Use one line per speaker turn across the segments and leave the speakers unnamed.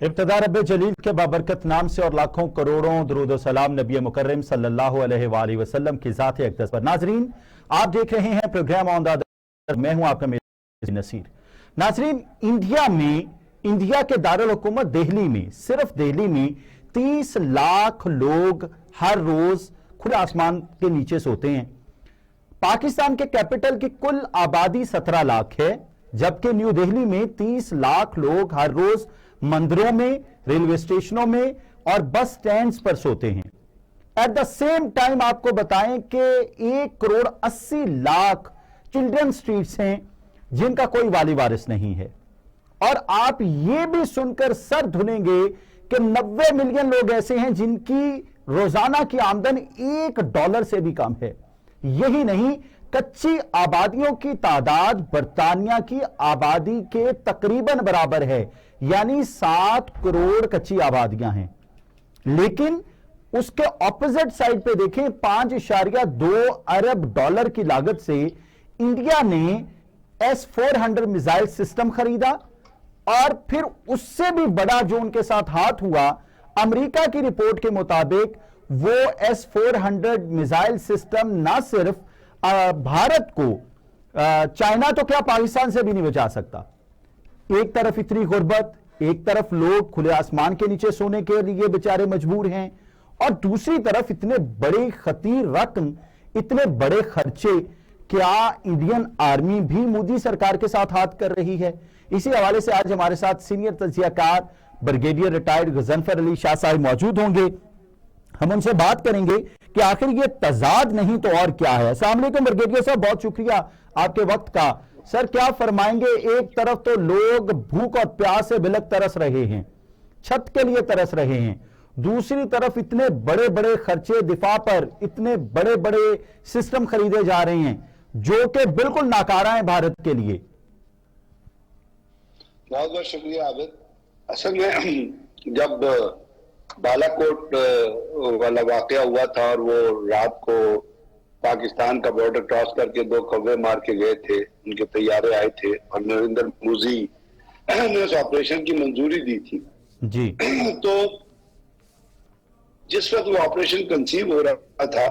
इब्तिदा रब्बे जलील के बाबरकत नाम से और लाखों करोड़ों दुरूद सलाम नबी मुकर्रम सल्लल्लाहु अलैहि वसल्लम की ज़ात अक़दस पर। नाजरीन, आप देख रहे हैं प्रोग्राम ऑन द, मैं हूं आपका मेज़बान नसीर। नाजरीन, इंडिया के दारुल हुकूमत दिल्ली में, सिर्फ दिल्ली में 30 लाख लोग हर रोज खुले आसमान के नीचे सोते हैं। पाकिस्तान के कैपिटल की कुल आबादी 17 लाख है, जबकि न्यू दिल्ली में 30 लाख लोग हर रोज मंदिरों में, रेलवे स्टेशनों में और बस स्टैंड्स पर सोते हैं। एट द सेम टाइम आपको बताएं कि 1 करोड़ 80 लाख चिल्ड्रन स्ट्रीट्स हैं जिनका कोई वाली वारिस नहीं है। और आप यह भी सुनकर सर धुनेंगे कि 90 मिलियन लोग ऐसे हैं जिनकी रोजाना की आमदन $1 से भी कम है। यही नहीं, कच्ची आबादियों की तादाद बर्तानिया की आबादी के तकरीबन बराबर है, यानी 7 करोड़ कच्ची आबादियां हैं। लेकिन उसके ऑपोजिट साइड पे देखें, $5.2 अरब की लागत से इंडिया ने S-400 मिसाइल सिस्टम खरीदा और फिर उससे भी बड़ा जो उनके साथ हाथ हुआ, अमेरिका की रिपोर्ट के मुताबिक वो S-400 मिसाइल सिस्टम ना सिर्फ भारत को, चाइना तो क्या पाकिस्तान से भी नहीं बचा सकता। एक तरफ इतनी गुर्बत, एक तरफ लोग खुले आसमान के नीचे सोने के लिए बेचारे मजबूर हैं, और दूसरी तरफ इतने बड़ी खतीर रकम, इतने बड़े खर्चे। क्या इंडियन आर्मी भी मोदी सरकार के साथ हाथ कर रही है? इसी हवाले से आज हमारे साथ सीनियर तज्जियाकार ब्रिगेडियर रिटायर्ड गजनफर अली शाह साहब मौजूद होंगे। हम उनसे बात करेंगे कि आखिर ये तजाद नहीं तो और क्या है। अस्सलाम वालेकुम ब्रिगेडियर साहब, बहुत शुक्रिया आपके वक्त का। सर, क्या फरमाएंगे? एक तरफ तो लोग भूख और प्यास से बिलख तरस रहे हैं, छत के लिए तरस रहे हैं, दूसरी तरफ इतने बड़े बड़े खर्चे दिफा पर, इतने बड़े बड़े सिस्टम खरीदे जा रहे हैं जो कि बिल्कुल नाकारा है भारत के लिए।
बहुत बहुत शुक्रिया आबिद। असल में जब बालाकोट वाला वाकया हुआ था और वो रात को पाकिस्तान का बॉर्डर क्रॉस करके 2 कौवे मार के गए थे, उनके तैयारे आए थे और नरेंद्र मोदी ने उस ऑपरेशन की मंजूरी दी थी
जी।
तो जिस वक्त वो ऑपरेशन कंसीव हो रहा था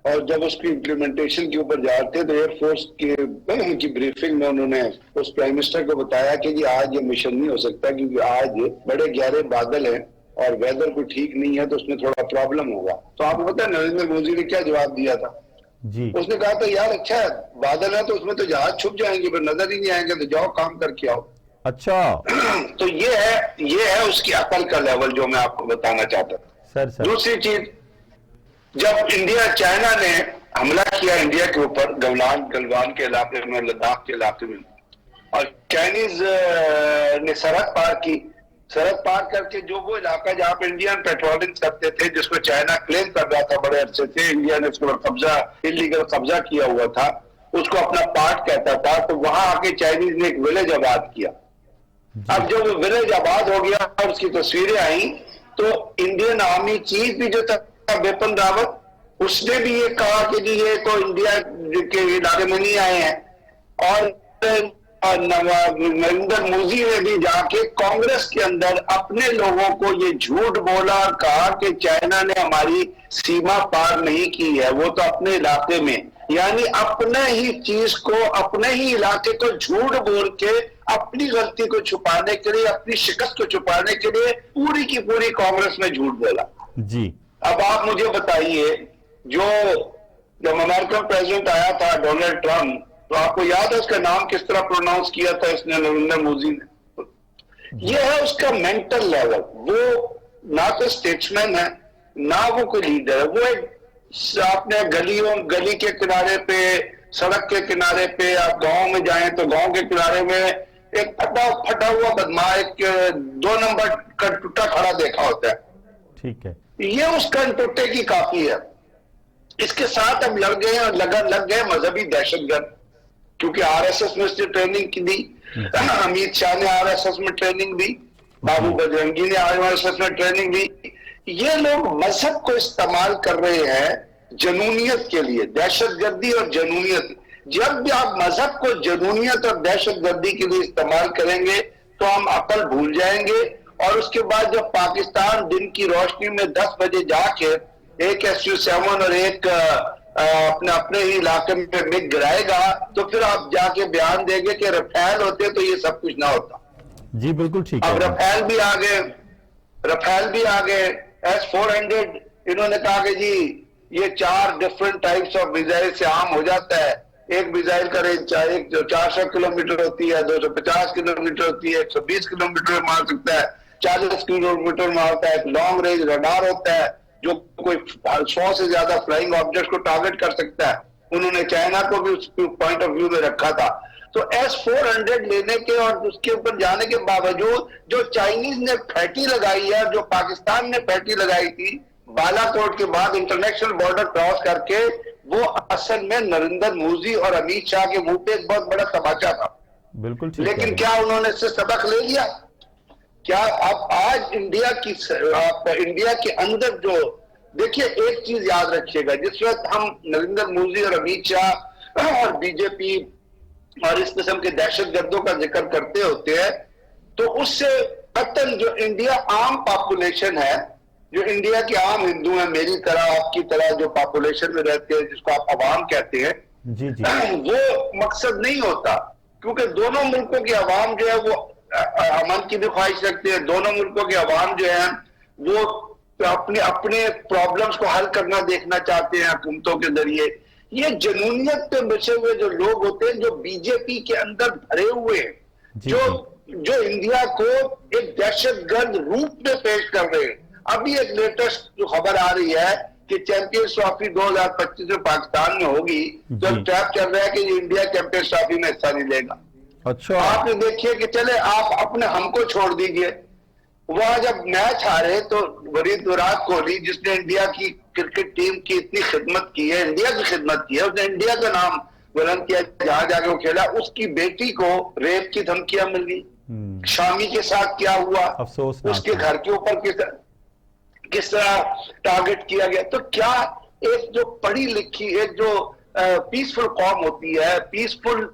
और जब उसकी इम्प्लीमेंटेशन के ऊपर जा रहे थे, तो एयरफोर्स की ब्रीफिंग में उन्होंने उस प्राइम मिनिस्टर को बताया कि जी आज ये मिशन नहीं हो सकता क्योंकि आज बड़े गहरे बादल हैं और वेदर को ठीक नहीं है, तो उसमें थोड़ा प्रॉब्लम होगा। तो आपको पता है नरेंद्र मोदी ने क्या जवाब दिया था
जी।
उसने कहा था, यार अच्छा है, बादल है तो उसमें तो जहाज छुप जाएंगे, फिर नजर ही नहीं आएंगे, तो जाओ काम करके आओ।
अच्छा।
तो ये है उसकी अकल का लेवल जो मैं आपको बताना चाहता था।
सर।
दूसरी चीज, जब चाइना ने हमला किया इंडिया के ऊपर गलवान के इलाके में, लद्दाख के इलाके में, और चाइनीज ने सरहद पार करके जो वो इलाका जहां पर इंडियन पेट्रोलिंग करते थे, जिसको चाइना क्लेम कर रहा था बड़े अरसे से, इंडिया ने उसके ऊपर इलीगल कब्जा किया हुआ था, उसको अपना पार्ट कहता था, तो वहां आके चाइनीज ने एक विलेज आबाद किया। अब जब वो विलेज आबाद हो गया और उसकी तस्वीरें आई, तो इंडियन आर्मी चीफ भी जो था बिपिन रावत, उसने भी ये कहा कि जी ये तो इंडिया के इलाके में नहीं आए हैं। और नरेंद्र मोदी ने भी जाके कांग्रेस के अंदर अपने लोगों को ये झूठ बोला, कहा कि चाइना ने हमारी सीमा पार नहीं की है, वो तो अपने इलाके में, यानी अपने ही चीज को, अपने ही इलाके को झूठ बोल के अपनी गलती को छुपाने के लिए, अपनी शिकस्त को छुपाने के लिए पूरी की पूरी कांग्रेस में झूठ बोला जी। अब आप मुझे बताइए, जब अमेरिकन प्रेसिडेंट आया था डोनाल्ड ट्रंप, तो आपको याद है उसका नाम किस तरह प्रोनाउंस किया था इसने, नरेंद्र मोदी ने? ये है उसका मेंटल लेवल। वो ना तो स्टेट्समैन है, ना वो कोई लीडर है, वो एक अपने गली के किनारे पे, सड़क के किनारे पे, आप गांव में जाएं तो गांव के किनारे में एक फटा हुआ बदमाश, एक 2 नंबर का टूटा खड़ा देखा होता है, ठीक है, ये उसका टुट्टे की काफी है। इसके साथ अब लग गए और लग गए मजहबी दहशतगर्द, क्योंकि आरएसएस में उसने ट्रेनिंग की दी, अमित शाह ने आरएसएस में ट्रेनिंग दी, बाबू बजरंगी ने आरएसएस में ट्रेनिंग दी। ये लोग मजहब को इस्तेमाल कर रहे हैं जनूनियत के लिए, दहशतगर्दी और जनूनियत। जब भी आप मजहब को जनूनियत और दहशतगर्दी के लिए इस्तेमाल करेंगे तो हम अकल भूल जाएंगे और उसके बाद जब पाकिस्तान दिन की रोशनी में 10 बजे जाके एक SU-7 और एक अपने अपने ही इलाके में मिग गिराएगा, तो फिर आप जाके बयान देंगे कि रफेल होते तो ये सब कुछ ना होता।
जी बिल्कुल ठीक
अब
है।
रफेल भी आ गए S-400। इन्होंने कहा कि जी ये 4 डिफरेंट टाइप्स ऑफ मिसाइल से आम हो जाता है। एक मिसाइल का रेंज एक जो 400 किलोमीटर होती है, 250 किलोमीटर होती है, 120 किलोमीटर मार सकता है, 40 किलोमीटर मारता है। एक लॉन्ग रेंज रडार होता है जो कोई 100 से ज्यादा फ्लाइंग ऑब्जेक्ट को टारगेट कर सकता है। उन्होंने चाइना को भी उस पॉइंट ऑफ व्यू में रखा था। तो S-400 लेने के और उसके ऊपर जाने के बावजूद जो चाइनीज ने फैटी लगाई है, जो पाकिस्तान ने फैटी लगाई थी बालाकोट के बाद इंटरनेशनल बॉर्डर क्रॉस करके, वो असल में नरेंद्र मोदी और अमित शाह के मुंह पे एक बहुत बड़ा तमाचा था।
बिल्कुल ठीक
लेकिन
है।
क्या उन्होंने इससे सबक ले लिया? क्या अब आज इंडिया के अंदर जो देखिए, एक चीज याद रखिएगा, जिस वक्त हम नरेंद्र मोदी और अमित शाह और बीजेपी और इस किस्म के दहशतगर्दों का जिक्र करते होते हैं, तो उससे कतन जो इंडिया आम पॉपुलेशन है, जो इंडिया के आम हिंदू हैं, मेरी तरह आपकी तरह जो पॉपुलेशन में रहते हैं, जिसको आप अवाम कहते हैं,
जी जी
वो मकसद नहीं होता। क्योंकि दोनों मुल्कों की अवाम जो है वो अमन की भी ख्वाहिश रखते हैं। दोनों मुल्कों के अवाम जो है वो अपने अपने प्रॉब्लम्स को हल करना देखना चाहते हैं हुकूमतों के जरिए। ये जनूनियत पे बचे हुए जो लोग होते हैं, जो बीजेपी के अंदर भरे हुए हैं, जो इंडिया को एक दहशतगर्द रूप में पेश कर रहे हैं। अभी एक लेटेस्ट जो खबर आ रही है कि चैंपियंस ट्रॉफी 2025 में पाकिस्तान में होगी, तो ट्रैप चल रहा है कि इंडिया चैंपियंस ट्रॉफी में हिस्सा नहीं लेगा।
अच्छा,
आपने देखिए कि चले आप अपने हमको छोड़ दीजिए, वहां जब मैच हारे तो विराट कोहली, जिसने इंडिया की क्रिकेट टीम की इतनी खिदमत की है, इंडिया की खिदमत की है, उसने इंडिया का नाम बुलंद किया, जहां जाके वो खेला, उसकी बेटी को रेप की धमकियां मिल गई। शामी के साथ क्या हुआ,
अफसोस,
उसके घर के ऊपर किस तरह टारगेट किया गया। तो क्या एक जो पढ़ी लिखी, एक जो पीसफुल कौम होती है, पीसफुल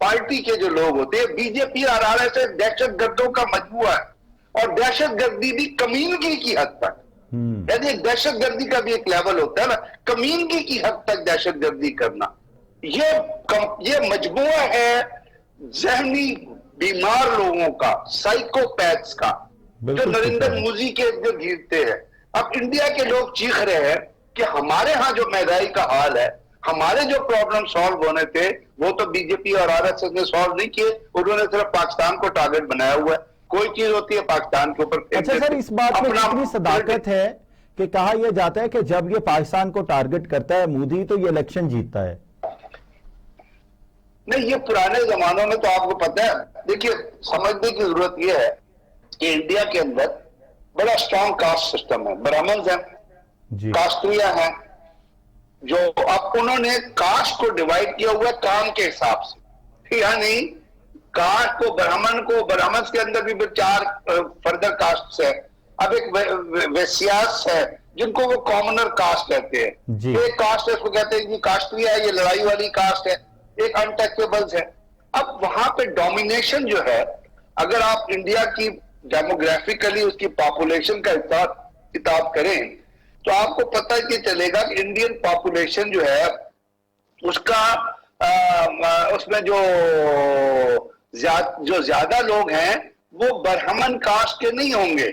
पार्टी के जो लोग होते हैं, बीजेपी और आरएसएस दहशतगर्दों का मजबूरा है, और दहशतगर्दी भी कमीनगी की हद तक, यानी दहशतगर्दी का भी एक लेवल होता है ना, कमीनगी की हद तक दहशतगर्दी करना, ये मजबूरा है जहनी बीमार लोगों का, साइकोपैथ्स का, जो नरेंद्र मोदी के जो घिरते हैं। अब इंडिया के लोग चीख रहे हैं कि हमारे यहाँ जो महंगाई का हाल है, हमारे जो प्रॉब्लम सॉल्व होने थे, वो तो बीजेपी और आरएसएस ने सॉल्व नहीं किए, उन्होंने सिर्फ पाकिस्तान को टारगेट बनाया हुआ है। कोई चीज होती है पाकिस्तान के ऊपर।
अच्छा सर, इस बात में कितनी सदाकत है कि कहा यह जाता है कि जब ये पाकिस्तान को टारगेट करता है मोदी, तो ये इलेक्शन जीतता है?
नहीं, ये पुराने जमानों में तो आपको पता है। देखिए, समझने की जरूरत यह है कि इंडिया के अंदर बड़ा स्ट्रॉन्ग कास्ट सिस्टम है। ब्राह्मण्स हैं, कास्ट्रिया हैं, जो अब उन्होंने कास्ट को डिवाइड किया हुआ है काम के हिसाब से, यानी कास्ट को, ब्राह्मण के अंदर भी 4 फर्दर कास्ट है। अब एक वैश्यास है, जिनको वो कॉमनर कास्ट कहते हैं। एक कास्ट है, उसको कहते हैं कि कास्ट्रिया है, ये लड़ाई वाली कास्ट है। एक अनटचेबल्स है। अब वहां पे डोमिनेशन जो है, अगर आप इंडिया की डेमोग्राफिकली उसकी पॉपुलेशन का हिसाब किताब करें, तो आपको पता कि चलेगा कि इंडियन पॉपुलेशन जो है उसका उसमें जो ज्यादा लोग हैं वो ब्राह्मण कास्ट के नहीं होंगे।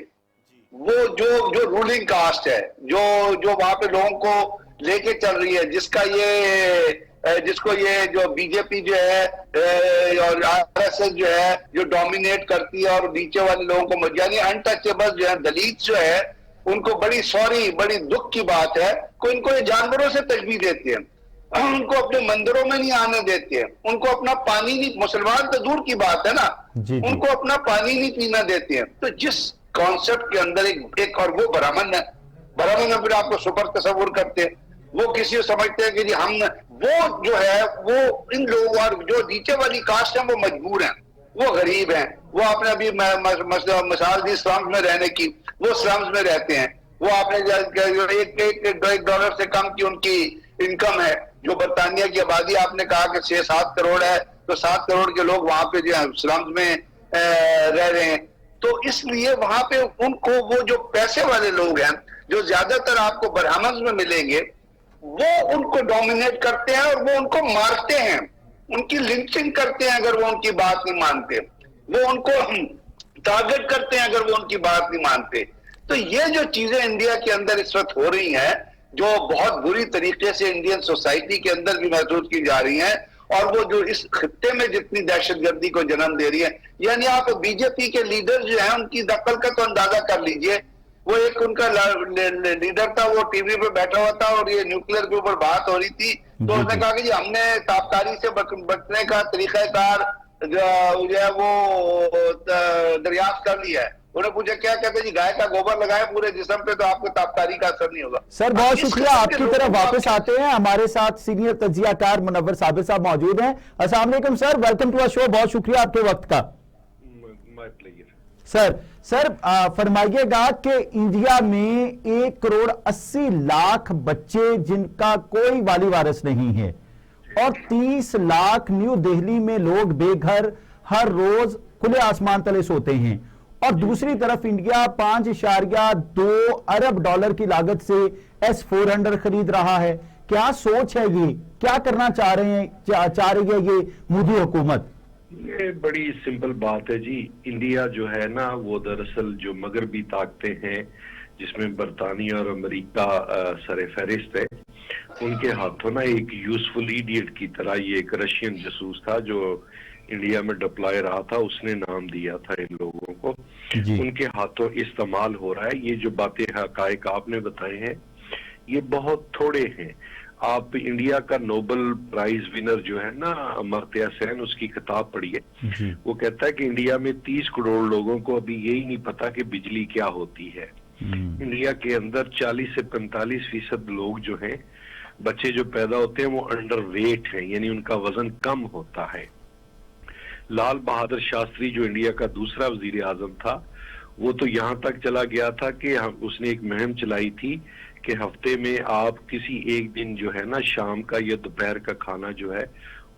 वो जो रूलिंग कास्ट है, जो वहां पे लोगों को लेके चल रही है, जिसको ये जो बीजेपी जो है और आरएसएस जो है जो डोमिनेट करती है, और नीचे वाले लोगों को, यानी अनटचेबल जो है, दलित जो है, उनको बड़ी दुख की बात है कि इनको ये जानवरों से तशबीह देते हैं, उनको अपने मंदिरों में नहीं आने देते हैं, उनको अपना पानी नहीं, मुसलमान तो दूर की बात है ना, उनको अपना पानी नहीं पीना देते हैं। तो जिस कॉन्सेप्ट के अंदर एक और वो ब्राह्मण है, ब्राह्मण फिर आपको सुपर तस्वुर करते हैं, वो किसी को समझते हैं कि जी हम, वो जो है वो इन लोगों, और जो नीचे वाली कास्ट है वो मजबूर हैं, वो गरीब हैं, वो आपने अभी मिसाल दी स्लम्स में रहने की, वो स्लम्स में रहते हैं। वो आपने $1 से कम की उनकी इनकम है। जो बरतानिया की आबादी आपने कहा कि 6-7 करोड़ है, तो 7 करोड़ के लोग वहां पे जो है स्लम्स में रह रहे हैं। तो इसलिए वहां पे उनको वो जो पैसे वाले लोग हैं, जो ज्यादातर आपको बरहमस में मिलेंगे, वो उनको डोमिनेट करते हैं और वो उनको मारते हैं, उनकी लिंचिंग करते हैं अगर वो उनकी बात नहीं मानते, वो उनको टारगेट करते हैं अगर वो उनकी बात नहीं मानते। तो ये जो चीजें इंडिया के अंदर इस वक्त हो रही हैं, जो बहुत बुरी तरीके से इंडियन सोसाइटी के अंदर भी महसूस की जा रही हैं, और वो जो इस खित्ते में जितनी दहशतगर्दी को जन्म दे रही है, यानी आप बीजेपी के लीडर जो हैं उनकी दखल का तो अंदाजा कर लीजिए। वो एक उनका लीडर था, वो टीवी पे बैठा हुआ था और ये न्यूक्लियर के ऊपर बात हो रही थी, तो उसने कहा कि जी हमने ताबकारी से बचने का तरीकाकार जो है वो दरियाफ्त कर लिया है। उन्हें पूछा क्या कहते जी, गाय का गोबर लगाए पूरे जिस्म पे तो आपको ताबकारी का असर नहीं होगा।
सर बहुत शुक्रिया, आपकी तरफ वापस आते हैं। हमारे साथ सीनियर तज्जियाकार मुनव्वर साबिर साहब मौजूद हैं। अस्सलाम वालेकुम sir, welcome to our show, बहुत शुक्रिया आपके वक्त का। सर फरमाइएगा कि इंडिया में 1,80,00,000 बच्चे जिनका कोई वाली वारिस नहीं है और 30 लाख न्यू दिल्ली में लोग बेघर हर रोज खुले आसमान तले सोते हैं, और दूसरी तरफ इंडिया 5.2 अरब डॉलर की लागत से S-400 खरीद रहा है। क्या सोच है ये, क्या करना चाह रही है ये मोदी हुकूमत?
ये बड़ी सिंपल बात है जी। इंडिया जो है ना, वो दरअसल जो मगरबी ताकतें हैं जिसमें बरतानिया और अमेरिका सरे फहरिस्त है, उनके हाथों ना एक यूजफुल इडियट की तरह ये एक रशियन जासूस था जो इंडिया में डिप्लॉय रहा था, उसने नाम दिया था इन लोगों को, उनके हाथों इस्तेमाल हो रहा है। ये जो बातें हकायक आपने बताए हैं ये बहुत थोड़े हैं। आप इंडिया का नोबेल प्राइज विनर जो है ना अमर्त्य सेन, उसकी किताब पढ़िए। वो कहता है कि इंडिया में 30 करोड़ लोगों को अभी यही नहीं पता कि बिजली क्या होती है। इंडिया के अंदर 40 से 45% लोग जो हैं, बच्चे जो पैदा होते हैं वो अंडर वेट हैं, यानी उनका वजन कम होता है। लाल बहादुर शास्त्री जो इंडिया का दूसरा वजीर आजम था, वो तो यहां तक चला गया था कि उसने एक मुहिम चलाई थी कि हफ्ते में आप किसी एक दिन जो है ना शाम का या दोपहर का खाना जो है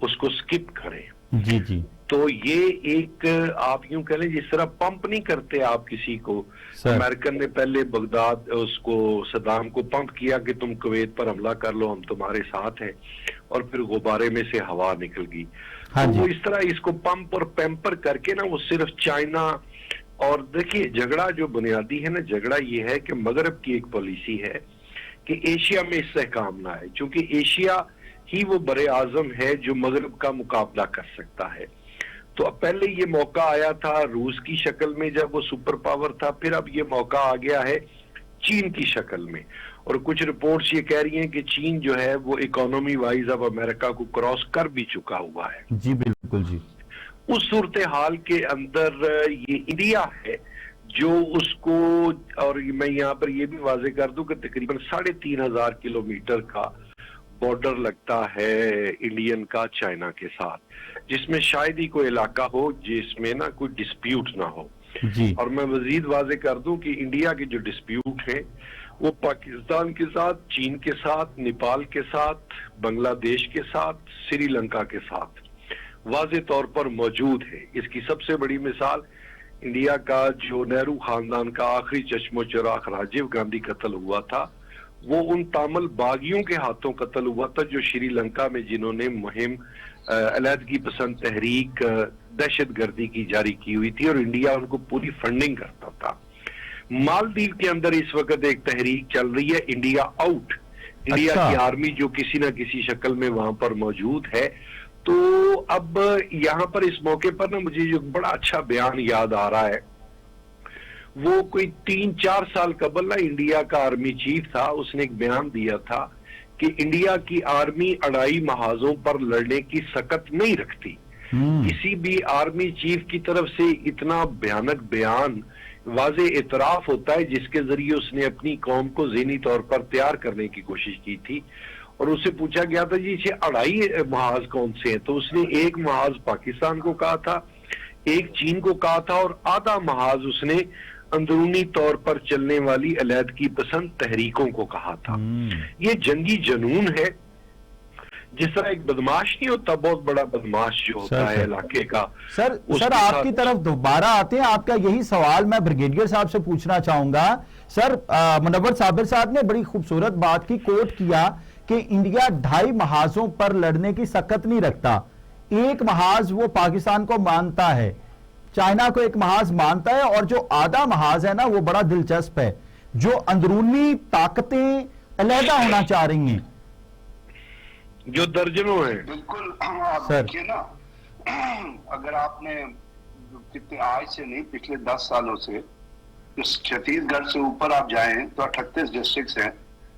उसको स्किप करें।
जी।
तो ये एक आप यूं कह लें, जिस तरह पंप नहीं करते आप किसी को, अमेरिकन ने पहले बगदाद उसको सदाम को पंप किया कि तुम कुवैत पर हमला कर लो, हम तुम्हारे साथ हैं, और फिर गुब्बारे में से हवा निकल गई। तो वो इस तरह इसको पंप और पैम्पर करके ना, वो सिर्फ चाइना और देखिए झगड़ा जो बुनियादी है ना, झगड़ा ये है कि मगरब की एक पॉलिसी है कि एशिया में इस्तेहकाम ना है, क्योंकि एशिया ही वो बड़े आजम है जो मगरब का मुकाबला कर सकता है। तो अब पहले ये मौका आया था रूस की शक्ल में जब वो सुपर पावर था, फिर अब ये मौका आ गया है चीन की शक्ल में, और कुछ रिपोर्ट्स ये कह रही हैं कि चीन जो है वो इकोनॉमी वाइज अब अमेरिका को क्रॉस कर भी चुका हुआ है।
जी बिल्कुल जी।
उस सूरत हाल के अंदर ये इंडिया है जो उसको, और मैं यहाँ पर ये भी वाजे कर दूं कि तकरीबन 3,500 किलोमीटर का बॉर्डर लगता है इंडियन का चाइना के साथ, जिसमें शायद ही कोई इलाका हो जिसमें ना कोई डिस्प्यूट ना हो
जी।
और मैं मजीद वाजे कर दूं कि इंडिया के जो डिस्प्यूट है वो पाकिस्तान के साथ, चीन के साथ, नेपाल के साथ, बांग्लादेश के साथ, श्रीलंका के साथ वाजे तौर पर मौजूद है। इसकी सबसे बड़ी मिसाल इंडिया का जो नेहरू खानदान का आखिरी चश्मो चिराग राजीव गांधी कत्ल हुआ था, वो उन तामिल बागियों के हाथों कत्ल हुआ था जो श्रीलंका में जिन्होंने मुहिम अलहदगी पसंद तहरीक दहशतगर्दी की जारी की हुई थी, और इंडिया उनको पूरी फंडिंग करता था। मालदीव के अंदर इस वक्त एक तहरीक चल रही है, इंडिया आउट। इंडिया की आर्मी जो किसी ना किसी शक्ल में वहां पर मौजूद है। तो अब यहाँ पर इस मौके पर ना मुझे जो बड़ा अच्छा बयान याद आ रहा है, वो कोई 3-4 साल कबल ना इंडिया का आर्मी चीफ था, उसने एक बयान दिया था कि इंडिया की आर्मी अड़ाई महाजों पर लड़ने की सकत नहीं रखती। किसी भी आर्मी चीफ की तरफ से इतना भयानक बयान वाजे इतराफ होता है जिसके जरिए उसने अपनी कौम को ज़हनी तौर पर तैयार करने की कोशिश की थी। और उससे पूछा गया था जी इसे अड़ाई महाज कौन से हैं, तो उसने एक महाज पाकिस्तान को कहा था, एक चीन को कहा था, और आधा महाज उसने अंदरूनी तौर पर चलने वाली अलहदगी पसंद तहरीकों को कहा था। ये जंगी जनून है जिस तरह एक बदमाश नहीं होता, बहुत बड़ा बदमाश जो होता है इलाके का।
सर आपकी तरफ दोबारा आते हैं। आपका यही सवाल मैं ब्रिगेडियर साहब से पूछना चाहूंगा। सर मुनव्वर साबिर साहब ने बड़ी खूबसूरत बात की, कोट किया कि इंडिया 2.5 महाजों पर लड़ने की सकत नहीं रखता। एक महाज वो पाकिस्तान को मानता है, चाइना को एक महाज मानता है, और जो आधा महाज है ना वो बड़ा दिलचस्प है, जो अंदरूनी ताकतें अलहदा होना चाह रही हैं,
जो दर्जनों है।
बिल्कुल। आप देखिए ना, अगर आपने कितने आज से नहीं पिछले 10 सालों से इस छत्तीसगढ़ से ऊपर आप जाएं तो 38 डिस्ट्रिक्ट्स हैं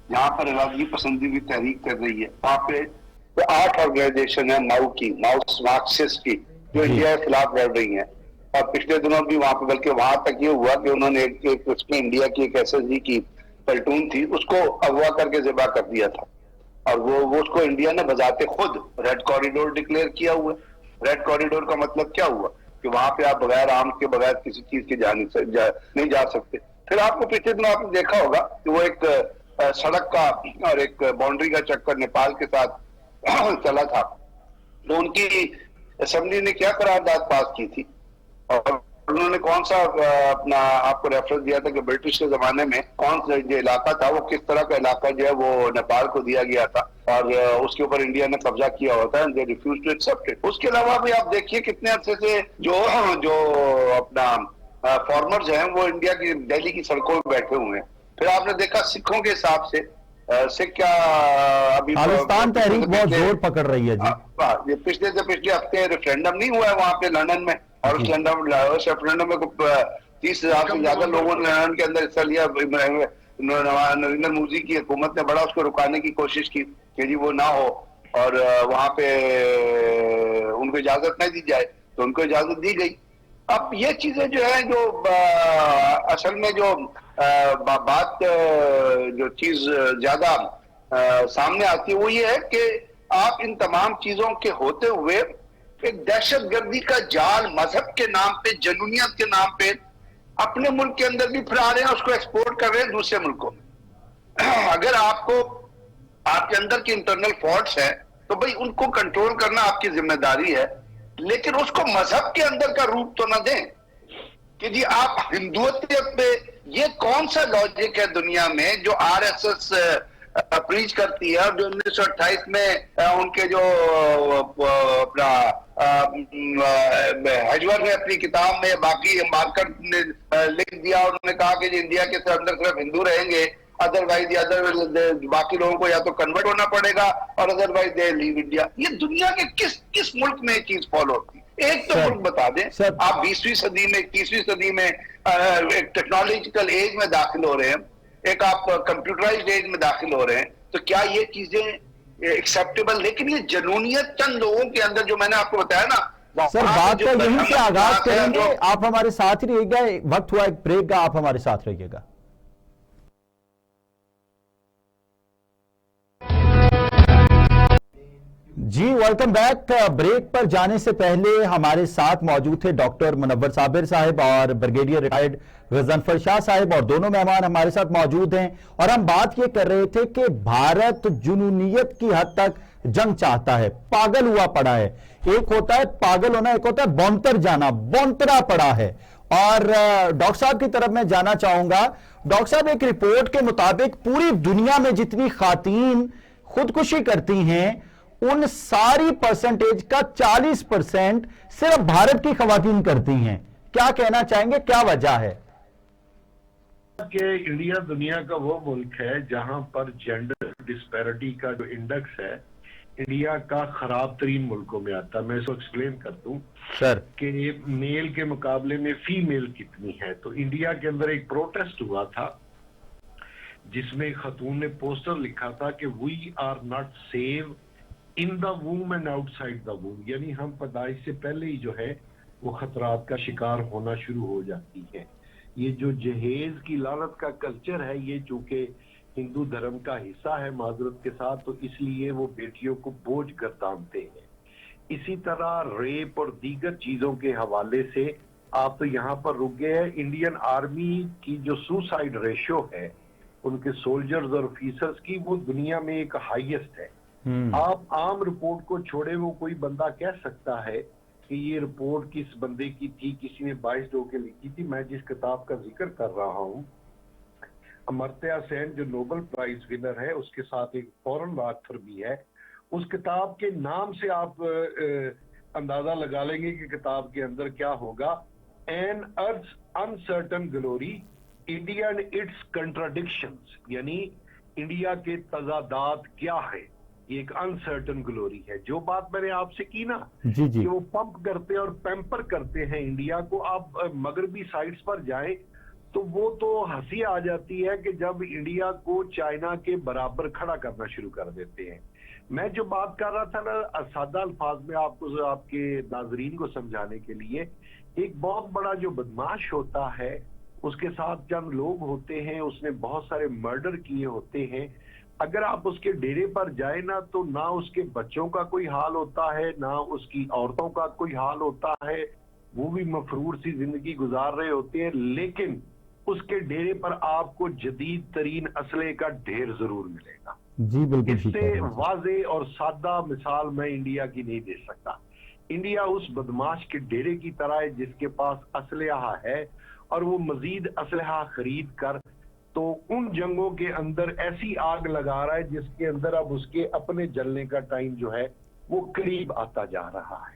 जहां पर आजादी पसंदी की तहरीक कर रही है। वहां पे तो 8 ऑर्गेनाइजेशन है मार्क्सिस्ट की, जो इंडिया के खिलाफ लड़ रही हैं। और पिछले दिनों भी वहां पे, बल्कि वहां तक ये हुआ कि उन्होंने एक उसमें इंडिया की एक एसएसजी की प्लेटून थी, उसको अगवा करके ज़िबा कर दिया था। और वो उसको इंडिया ने बजाते खुद रेड कॉरिडोर डिक्लेयर किया हुआ। रेड कॉरिडोर का मतलब क्या हुआ कि वहां पे आप बगैर आर्म्स के, बगैर किसी चीज के नहीं जा सकते। फिर आपको पिछले दिनों आपने देखा होगा कि वो एक सड़क का और एक बाउंड्री का चक्कर नेपाल के साथ चला था। तो उनकी असेंबली ने क्या करारदाद पास की थी, और उन्होंने कौन सा अपना आपको रेफरेंस दिया था कि ब्रिटिश के जमाने में कौन सा जो इलाका था, वो किस तरह का इलाका जो है वो नेपाल को दिया गया था, और उसके ऊपर इंडिया ने कब्जा किया होता है। They refuse to accept it. उसके अलावा भी आप देखिए कितने अर्से से जो अपना फॉर्मर्स हैं वो इंडिया की दिल्ली की सड़कों में बैठे हुए हैं। फिर आपने देखा सिखों के हिसाब से सिख क्या अभी
खालिस्तान तहरीक बहुत जोर पकड़ रही है जी।
पिछले हफ्ते रेफरेंडम नहीं हुआ है वहां पे लंदन में, और उस रेफरेंडम में 30,000 से ज्यादा लोगों ने लंदन के अंदर हिस्सा लिया। नरेंद्र मोदी की हुकूमत ने बड़ा उसको रुकाने की कोशिश की कि जी वो ना हो, और वहां पे उनको इजाजत नहीं दी जाए, तो उनको इजाजत दी गई। अब ये चीजें जो है, जो असल में जो बात जो चीज ज्यादा सामने आती है वो ये है कि आप इन तमाम चीजों के होते हुए एक दहशतगर्दी का जाल मजहब के नाम पे, जनूनियत के नाम पे अपने मुल्क के अंदर भी फैला रहे हैं, उसको एक्सपोर्ट कर रहे हैं दूसरे मुल्कों में। अगर आपको आपके अंदर की इंटरनल फॉल्ट्स है तो भाई उनको कंट्रोल करना आपकी जिम्मेदारी है, लेकिन उसको मजहब के अंदर का रूप तो ना दें कि जी आप हिंदुत्व पे। ये कौन सा लॉजिक है दुनिया में जो आरएसएस प्रीच करती है, जो 1928 में उनके जो अपना हजवर ने अपनी किताब में, बाकी मार्कर ने लिख दिया, उन्होंने कहा कि इंडिया के अंदर सिर्फ हिंदू रहेंगे, अदरवाइज बाकी लोगों को या तो कन्वर्ट होना पड़ेगा और अदरवाइज दे लीव इंडिया। ये दुनिया के किस मुल्क में ये चीज फॉलो होती है? एक तो मुल्क बता दें, आप 20वीं सदी में, 21वीं सदी में एक टेक्नोलॉजिकल एज में दाखिल हो रहे हैं, एक आप कंप्यूटराइज्ड एज में दाखिल हो रहे हैं, तो क्या ये चीजें एक्सेप्टेबल? लेकिन ये जनूनियत चंद लोगों के अंदर, जो मैंने आपको बताया ना,
सर बात का यहीं से आगाज करेंगे। आप हमारे साथ ही रहिएगा, वक्त हुआ एक ब्रेक का, आप हमारे साथ रहिएगा। जी वेलकम बैक। ब्रेक पर जाने से पहले हमारे साथ मौजूद थे डॉक्टर मुनव्वर साबिर साहब और ब्रिगेडियर रिटायर्ड गजनफर शाह साहब, और दोनों मेहमान हमारे साथ मौजूद हैं। और हम बात ये कर रहे थे कि भारत जुनूनियत की हद तक जंग चाहता है, पागल हुआ पड़ा है। एक होता है पागल होना, एक होता है बौंतर जाना, बौंतरा पड़ा है। और डॉक्टर साहब की तरफ मैं जाना चाहूंगा। डॉक्टर साहब, एक रिपोर्ट के मुताबिक पूरी दुनिया में जितनी खातून खुदकुशी करती हैं उन सारी परसेंटेज का 40% सिर्फ भारत की खवातीन करती हैं। क्या कहना चाहेंगे, क्या वजह है?
कि इंडिया दुनिया का वो मुल्क है जहां पर जेंडर डिस्पैरिटी का जो इंडेक्स है इंडिया का खराब तरीन मुल्कों में आता है। मैं इसको एक्सप्लेन कर दूं
सर
कि मेल के मुकाबले में फीमेल कितनी है। तो इंडिया के अंदर एक प्रोटेस्ट हुआ था जिसमें खतून ने पोस्टर लिखा था कि we are not safe in the womb and outside the womb, यानी हम पैदाइश से पहले ही जो है वो खतरात का शिकार होना शुरू हो जाती है। ये जो जहेज की लानत का कल्चर है, ये चूंकि हिंदू धर्म का हिस्सा है माजरत के साथ, तो इसलिए वो बेटियों को बोझ गर्दानते हैं। इसी तरह रेप और दीगर चीजों के हवाले से आप तो यहाँ पर रुक गए हैं। इंडियन आर्मी की जो सुसाइड रेशियो है उनके सोल्जर्स और ऑफिसर्स की, वो दुनिया में एक हाईएस्ट है। आप आम रिपोर्ट को छोड़े, वो कोई बंदा कह सकता है कि ये रिपोर्ट किस बंदे की थी, किसी ने 22 लोगों के लिखी थी। मैं जिस किताब का जिक्र कर रहा हूँ, अमर्त्य सेन जो नोबेल प्राइज विनर है, उसके साथ एक फॉरेन ऑथर भी है। उस किताब के नाम से आप अंदाजा लगा लेंगे कि किताब के अंदर क्या होगा। एन अर्थ uncertain glory, India and its contradictions, यानी इंडिया के तजादात क्या है। ये एक अनसर्टन ग्लोरी है। जो बात मैंने आपसे की ना
जी जी,
कि वो पंप करते हैं और पैम्पर करते हैं इंडिया को, आप मगरबी साइट्स पर जाएं तो वो तो हंसी आ जाती है कि जब इंडिया को चाइना के बराबर खड़ा करना शुरू कर देते हैं। मैं जो बात कर रहा था ना, सादा अल्फाज में आपको, आपके नाजरीन को समझाने के लिए, एक बहुत बड़ा जो बदमाश होता है उसके साथ चंद लोग होते हैं, उसने बहुत सारे मर्डर किए होते हैं। अगर आप उसके डेरे पर जाए ना, तो ना उसके बच्चों का कोई हाल होता है, ना उसकी औरतों का कोई हाल होता है, वो भी मफरूर सी जिंदगी गुजार रहे होते हैं। लेकिन उसके डेरे पर आपको जदीद तरीन असले का ढेर जरूर मिलेगा।
जी बिल्कुल।
इससे वाजे और सादा मिसाल मैं इंडिया की नहीं दे सकता। इंडिया उस बदमाश के डेरे की तरह है जिसके पास असलहा है और वो मजीद असलहा खरीद कर तो उन जंगों के अंदर ऐसी आग लगा रहा है जिसके अंदर अब उसके अपने जलने का टाइम जो है वो करीब आता जा रहा है।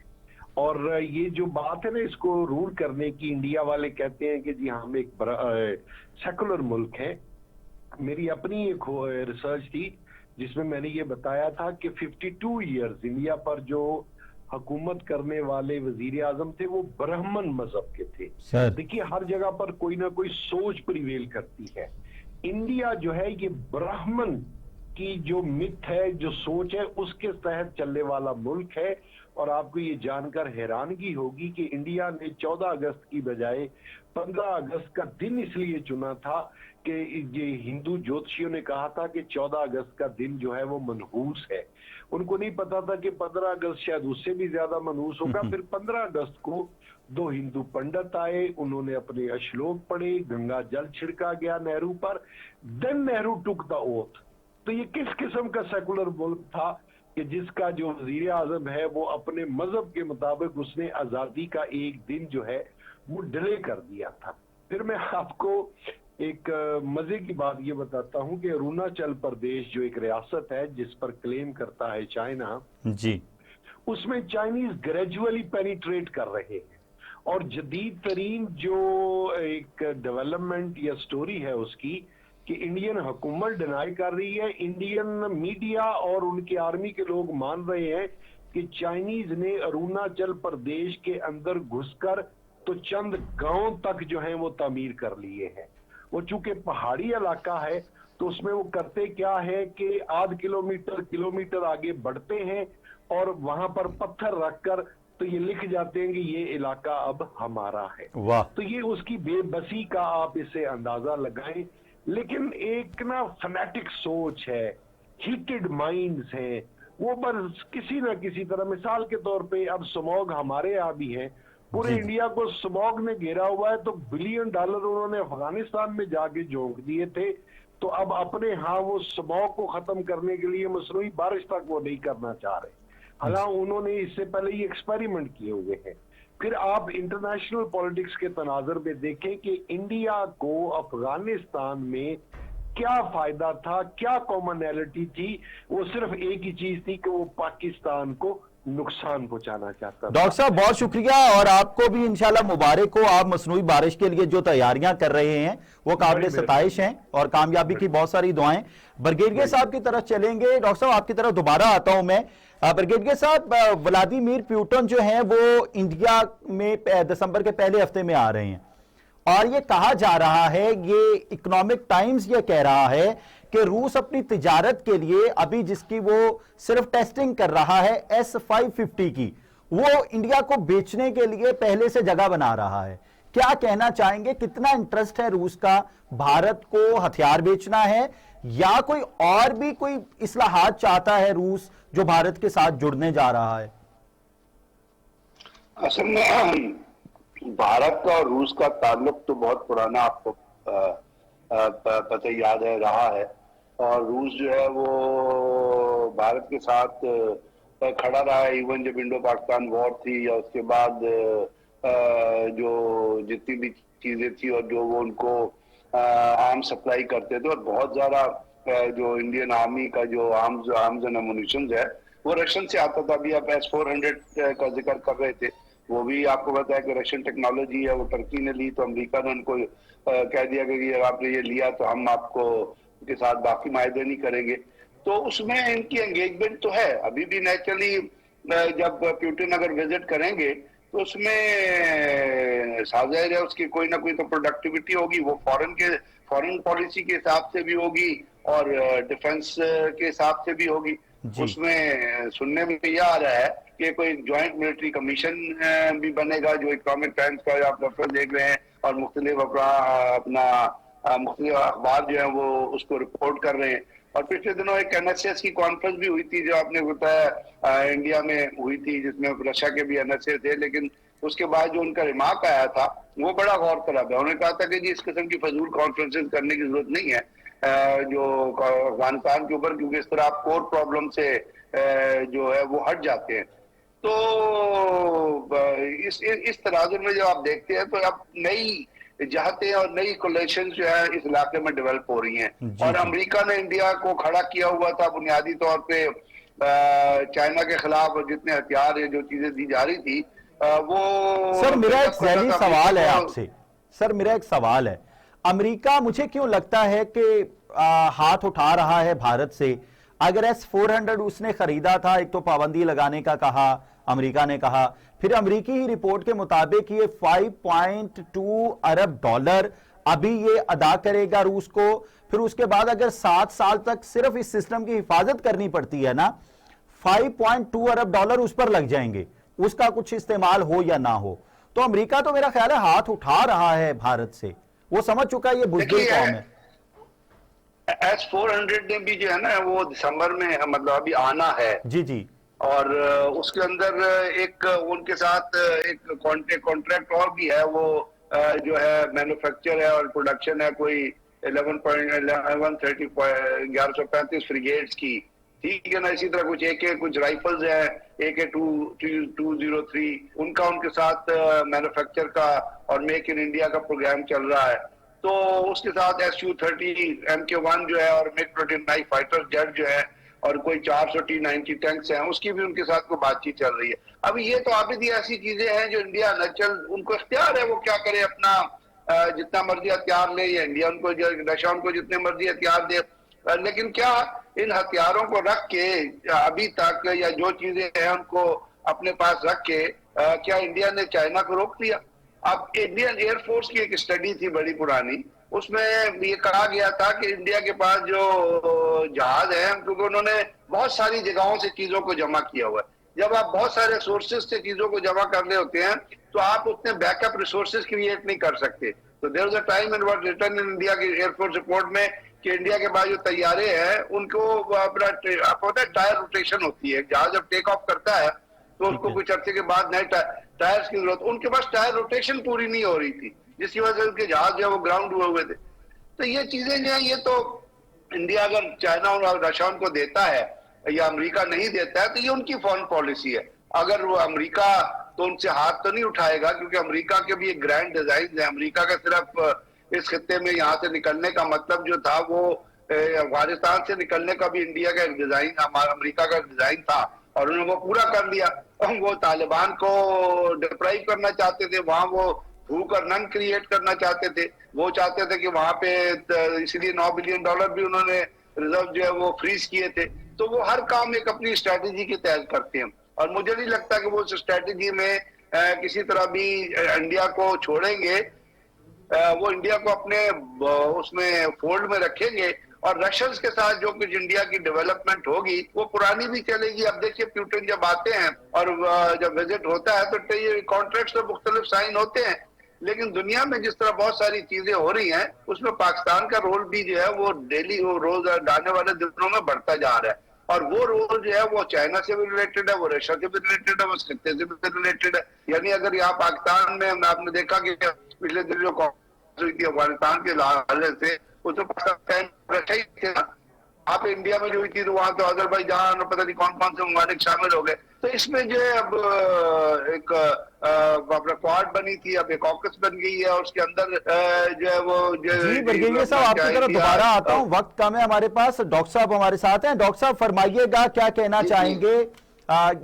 और ये जो बात है ना, इसको रूल करने की, इंडिया वाले कहते हैं कि जी हम एक सेकुलर मुल्क है। मेरी अपनी एक रिसर्च थी जिसमें मैंने ये बताया था कि 52 ईयर्स इंडिया पर जो हुकूमत करने वाले वजीर आजम थे वो ब्राह्मण मजहब के थे। देखिए, हर जगह पर कोई ना कोई सोच प्रिवेल करती है। इंडिया जो है ये ब्राह्मण की जो मिथ है, जो सोच है, उसके तहत चलने वाला मुल्क है। और आपको ये जानकर हैरानगी होगी कि इंडिया ने 14 अगस्त की बजाय 15 अगस्त का दिन इसलिए चुना था कि ये हिंदू ज्योतिषियों ने कहा था कि 14 अगस्त का दिन जो है वो मनहूस है। उनको नहीं पता था कि 15 अगस्त शायद उससे भी ज्यादा मनहूस होगा। फिर 15 अगस्त को 2 हिंदू पंडित आए, उन्होंने अपने श्लोक पढ़े, गंगा जल छिड़का गया नेहरू पर, then Nehru took the oath. तो ये किस किस्म का सेकुलर मुल्क था कि जिसका जो वजीर आजम है वो अपने मजहब के मुताबिक उसने आजादी का एक दिन जो है वो डिले कर दिया था। फिर मैं आपको एक मजे की बात ये बताता हूं कि अरुणाचल प्रदेश जो एक रियासत है जिस पर क्लेम करता है चाइना
जी,
उसमें चाइनीज ग्रेजुअली पेनिट्रेट कर रहे हैं। और जदीद तरीन जो एक डेवलपमेंट या स्टोरी है उसकी कि इंडियन हुकूमत डिनाई कर रही है, इंडियन मीडिया और उनकी आर्मी के लोग मान रहे हैं कि चाइनीज ने अरुणाचल प्रदेश के अंदर घुसकर तो चंद गांव तक जो है वो तामीर कर लिए हैं। वो चूंकि पहाड़ी इलाका है तो उसमें वो करते क्या है कि आध किलोमीटर आगे बढ़ते हैं और वहां पर पत्थर रखकर तो ये लिख जाते हैं कि ये इलाका अब हमारा है।
वाह।
तो ये उसकी बेबसी का आप इससे अंदाजा लगाएं। लेकिन एक ना फैनेटिक सोच है, हीटेड माइंड्स हैं, वो बस किसी ना किसी तरह, मिसाल के तौर पे अब स्मॉग हमारे यहाँ भी है, पूरे इंडिया को स्मॉग ने घेरा हुआ है, तो $बिलियन उन्होंने अफगानिस्तान में जाके झोंक दिए थे। तो अब अपने यहाँ वो स्मॉग को खत्म करने के लिए मसनूई बारिश तक वो नहीं करना चाह रहे। हालांकि उन्होंने इससे पहले ये एक्सपेरिमेंट किए हुए हैं। फिर आप इंटरनेशनल पॉलिटिक्स के तनाजर में देखें कि इंडिया को अफगानिस्तान में क्या फायदा था, क्या कॉमनैलिटी थी। वो सिर्फ एक ही चीज थी कि वो पाकिस्तान को नुकसान पहुंचाना चाहता था।
डॉक्टर साहब बहुत शुक्रिया, और आपको भी इंशाल्लाह मुबारक हो। आप मसनूई बारिश के लिए जो तैयारियां कर रहे हैं वो काबिल सताइश हैं और कामयाबी की बहुत सारी दुआएं। ब्रिगेडियर साहब की तरफ चलेंगे। डॉक्टर साहब आपकी तरफ दोबारा आता हूं मैं। ब्रिगेडियर साहब, व्लादिमीर पुतिन जो हैं वो इंडिया में दिसंबर के पहले हफ्ते में आ रहे हैं और ये कहा जा रहा है, ये इकोनॉमिक टाइम्स ये कह रहा है कि रूस अपनी तिजारत के लिए अभी जिसकी वो सिर्फ टेस्टिंग कर रहा है S-550 की, वो इंडिया को बेचने के लिए पहले से जगह बना रहा है। क्या कहना चाहेंगे, कितना इंटरेस्ट है रूस का भारत को हथियार बेचना है, या कोई और भी कोई इस्लाहात चाहता है रूस जो भारत के साथ जुड़ने जा रहा है?
असल में भारत और रूस का ताल्लुक तो बहुत पुराना आपको पता याद है रहा है। और रूस जो है वो भारत के साथ खड़ा रहा है, इवन जब इंडो पाकिस्तान वॉर थी या उसके बाद जो जितनी भी चीजें थी और जो वो उनको आर्म सप्लाई करते थे, और बहुत ज्यादा जो इंडियन आर्मी का जो आर्म्स एंड एमुनिशन है वो रशियन से आता था। अभी आप S-400 का जिक्र कर रहे थे, वो भी आपको बताया कि रशियन टेक्नोलॉजी है, वो टर्की ने ली तो अमेरिका ने उनको कह दिया कि आपने ये लिया तो हम आपको के साथ बाकी मायदे नहीं करेंगे। तो उसमें इनकी एंगेजमेंट तो है अभी भी नेचुरली। जब पुतिन अगर विजिट करेंगे तो उसमें साझेर है उसकी कोई ना कोई तो प्रोडक्टिविटी होगी, वो फॉरेन पॉलिसी के हिसाब से भी होगी और डिफेंस के हिसाब से भी होगी। उसमें सुनने में यह आ रहा है कि कोई ज्वाइंट मिलिट्री कमीशन भी बनेगा, जो इकोनॉमिक टाइम्स का आप रेफरेंस देख रहे हैं और मुख्तलिफ मुख्तलिफ अखबार जो है वो उसको रिपोर्ट कर रहे हैं। और पिछले दिनों एक NSS की कॉन्फ्रेंस भी हुई थी जो आपने बताया इंडिया में हुई थी, जिसमें रशिया के भी NSS थे, लेकिन उसके बाद जो उनका रिमार्क आया था वो बड़ा गौरतलब है। उन्होंने कहा था कि जी इस किस्म की फजूल कॉन्फ्रेंसेस करने की जरूरत नहीं है जो अफगानिस्तान के ऊपर, क्योंकि इस तरह आप कोर प्रॉब्लम से जो है वो हट जाते हैं। तो इस तराजुर में जब आप देखते हैं तो अब नई जहतें और नई कोलेशन जो है इस इलाके में डेवलप हो रही हैं। और अमेरिका ने इंडिया को खड़ा किया हुआ था बुनियादी तौर पे चाइना के खिलाफ जितने हथियार है जो चीजें दी जा रही थी वो।
सर मेरा एक जैली सवाल है आपसे, सर मेरा एक सवाल है, अमेरिका मुझे क्यों लगता है कि हाथ उठा रहा है भारत से? अगर S-400 उसने खरीदा था, एक तो पाबंदी लगाने का कहा अमेरिका ने कहा, फिर अमेरिकी ही रिपोर्ट के मुताबिक ये $5.2 अरब अभी ये अदा करेगा रूस को। फिर उसके बाद अगर 7 साल तक सिर्फ इस सिस्टम की हिफाजत करनी पड़ती है ना, $5.2 अरब उस पर लग जाएंगे, उसका कुछ इस्तेमाल हो या ना हो। तो अमेरिका तो मेरा ख्याल है हाथ उठा रहा है भारत से, वो समझ चुका है ये बुज़दिल कौम है।
S-400 ने भी जो है ना वो दिसंबर में मतलब अभी आना है
जी जी, और
उसके अंदर एक उनके साथ एक कॉन्ट्रैक्ट और भी है, वो जो है मैन्युफैक्चर है और प्रोडक्शन है कोई 1135 फ्रिगेट्स की, ठीक है ना। इसी तरह कुछ राइफल्स है AK-203 उनका उनके साथ मैन्युफैक्चर का और मेक इन इंडिया का प्रोग्राम चल रहा है। तो उसके साथ Su-30 Mk1 जो है और MiG-29 फाइटर जेट जो है और कोई 400 T-90 टैंक्स हैं, उसकी भी उनके साथ कोई बातचीत चल रही है। अभी ये तो आबिद ऐसी चीजें हैं जो इंडिया नचल उनको इख्तियार है, वो क्या करे, अपना जितना मर्जी हथियार ले, या इंडिया उनको रशिया उनको जितने मर्जी हथियार दे, लेकिन क्या इन हथियारों को रख के अभी तक या जो चीजें हैं उनको अपने पास रख के क्या इंडिया ने चाइना को रोक दिया? अब इंडियन एयरफोर्स की एक स्टडी थी बड़ी पुरानी, उसमें ये कहा गया था कि इंडिया के पास जो जहाज है, क्योंकि उन्होंने बहुत सारी जगहों से चीजों को जमा किया हुआ है, जब आप बहुत सारे सोर्सेज से चीजों को जमा कर रहे होते हैं तो आप उतने बैकअप रिसोर्सेज क्रिएट नहीं कर सकते। तो there was a time in what return in India की एयरफोर्स रिपोर्ट में कि इंडिया के पास जो तैयारे हैं उनको अपना आपको पता है टायर रोटेशन होती है, जहाज जब टेक ऑफ करता है तो उसको कुछ अर्से के बाद नए टायर्स की जरूरत, उनके पास टायर रोटेशन पूरी नहीं हो रही थी, जिसकी वजह से उनके जहाज जो है वो ग्राउंड हुए थे। तो ये चीजें जो है, ये तो इंडिया अगर चाइना और रशिया को देता है या अमेरिका नहीं देता है तो ये उनकी फॉरेन पॉलिसी है। अगर वो अमेरिका तो उनसे हाथ तो नहीं उठाएगा, क्योंकि अमेरिका के भी एक ग्रैंड डिजाइन है। अमेरिका का सिर्फ इस खत्ते में यहाँ से निकलने का मतलब जो था वो अफगानिस्तान से निकलने का भी इंडिया का एक डिजाइन, हमारा अमेरिका का डिजाइन था और उन्होंने वो पूरा कर लिया। वो तालिबान को डिप्राइव करना चाहते थे, वहां वो भूख और नंग क्रिएट करना चाहते थे, वो चाहते थे कि वहां पे इसलिए $9 बिलियन भी उन्होंने रिजर्व जो है वो फ्रीज किए थे। तो वो हर काम एक अपनी स्ट्रैटेजी के तहत करते हैं और मुझे नहीं लगता कि वो स्ट्रैटेजी में किसी तरह भी इंडिया को छोड़ेंगे, वो इंडिया को अपने उसमें फोल्ड में रखेंगे और रशियंस के साथ जो कुछ इंडिया की डेवलपमेंट होगी वो पुरानी भी चलेगी। अब देखिए पुतिन जब आते हैं और जब विजिट होता है तो ये कॉन्ट्रैक्ट्स तो मुख्तलिफ साइन होते हैं, लेकिन दुनिया में जिस तरह बहुत सारी चीजें हो रही हैं उसमें पाकिस्तान का रोल भी जो है वो डेली वो रोज आने वाले दिनों में बढ़ता जा रहा है। और वो रोल जो है वो चाइना से भी रिलेटेड है, वो रशिया से भी रिलेटेड है, वो खत्ते से भी रिलेटेड है। यानी अगर यहाँ पाकिस्तान में आपने देखा कि पिछले दिन जो हुई थी अफगानिस्तान के हवाले से, उसमें पाकिस्तान रशिया ही थे ना, आप इंडिया में जो हुई थी तो वहां तो अजरबैजान और पता नहीं कौन कौन से ममालिक शामिल हो गए। तो इसमें जो है अब एक अपना क्वाड बनी थी, अब एक ऑकस बन गई है और उसके अंदर जो है वो
जी ब्रिगेडियर साहब, आपकी तरफ दोबारा आता हूं, वक्त कम है हमारे पास। डॉक्टर साहब हमारे साथ हैं। डॉक्टर साहब फरमाइएगा, क्या कहना चाहेंगे?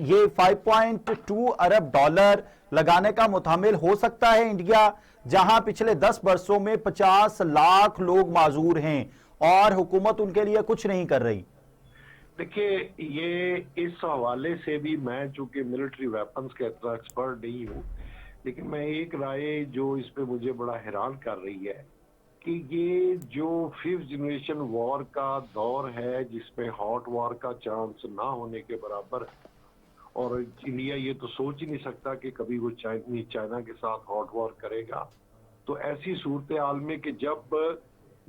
ये 5.2 अरब डॉलर लगाने का मुतामिल हो सकता है इंडिया, जहां पिछले 10 वर्षों में 50 लाख लोग माजूर हैं और हुकूमत उनके लिए कुछ नहीं कर रही?
देखिए, ये इस हवाले से भी मैं चूंकि मिलिट्री वेपन्स का इतना एक्सपर्ट नहीं हूँ, लेकिन मैं एक राय जो इस पे मुझे बड़ा हैरान कर रही है कि ये जो 5th जनरेशन वॉर का दौर है, जिसमें हॉट वॉर का चांस ना होने के बराबर, और इंडिया ये तो सोच ही नहीं सकता कि कभी वो चाइना के साथ हॉट वॉर करेगा। तो ऐसी सूरत हाल में कि जब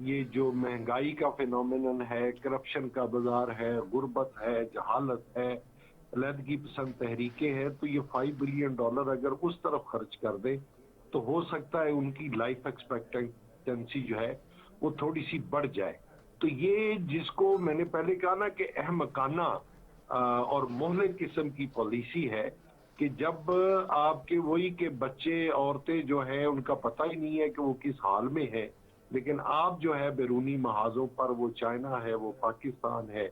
ये जो महंगाई का फिनोमिनन है, करप्शन का बाजार है, गुर्बत है, जहालत है, अलहदगी पसंद तहरीकें हैं, तो ये $5 बिलियन अगर उस तरफ खर्च कर दे तो हो सकता है उनकी लाइफ एक्सपेक्टेंसी जो है वो थोड़ी सी बढ़ जाए। तो ये जिसको मैंने पहले कहा ना कि अहमकाना और मोहल्ले किस्म की पॉलिसी है कि जब आपके वही के बच्चे औरतें जो है उनका पता ही नहीं है कि वो किस हाल में है, लेकिन आप जो है बैरूनी महाजों पर, वो चाइना है, वो पाकिस्तान है,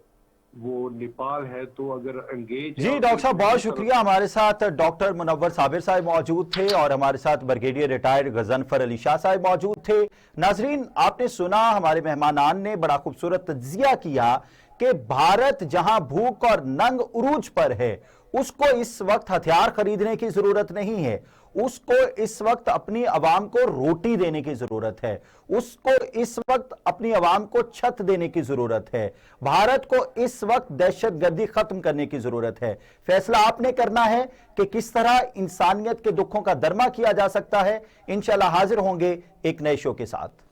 वो नेपाल है, तो अगर एंगेज।
जी डॉक्टर साहब बहुत शुक्रिया। हमारे साथ डॉक्टर मुनव्वर साबिर साहब मौजूद थे और हमारे साथ ब्रिगेडियर रिटायर्ड गजनफर अली शाह साहब मौजूद थे। नाजरीन, आपने सुना हमारे मेहमानान ने बड़ा खूबसूरत तज्जिया किया कि भारत जहां भूख और नंग उरूज पर है, उसको इस वक्त हथियार खरीदने की जरूरत नहीं है, उसको इस वक्त अपनी अवाम को रोटी देने की जरूरत है, उसको इस वक्त अपनी अवाम को छत देने की जरूरत है। भारत को इस वक्त दहशतगर्दी खत्म करने की जरूरत है। फैसला आपने करना है कि किस तरह इंसानियत के दुखों का दरमा किया जा सकता है। इंशाल्लाह हाजिर होंगे एक नए शो के साथ।